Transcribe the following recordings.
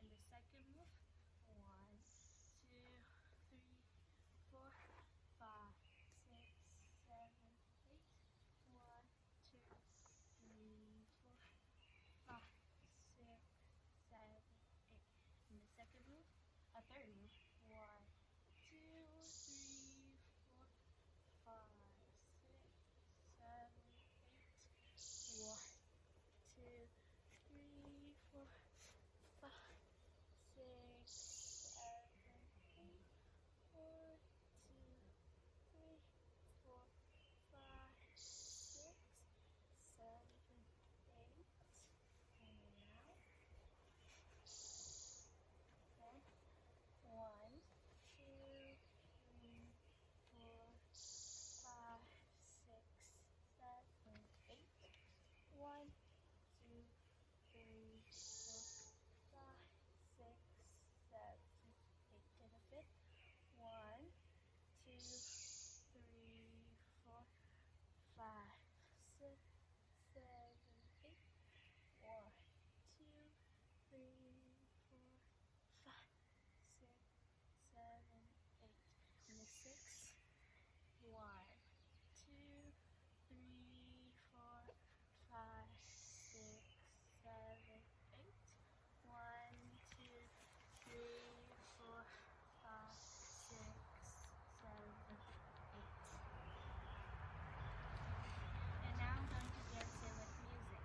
And the second move, 1, 2, 3, 4, 5, 6, 7, 8. 1, 2, 3, 4, 5, 6, 7, 8. And the second move, a third move, 1, 2, 3, 4, 5, 6, 7, 8. 1, 2, 3, 4, 5, 6, 7, 8. 1, 2, 3, 4, 5, 6, 7, 8. And now, okay. 1, 2, 3, 4, 5, 6, 7, 8. 1, 2, 3, 4, 5, 6, 7, 8. And a fifth. 1, 2, 3, 4, 5, 6, 7, 8. 1, 2, 3, 4, 5, 6, 7, 8. And the sixth. 1, 2, 3, 4, 5, 6, 7, 8. 1, 2, 3, 4, 5, 6, 7, 8. And now I'm going to dance it with music.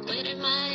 Where my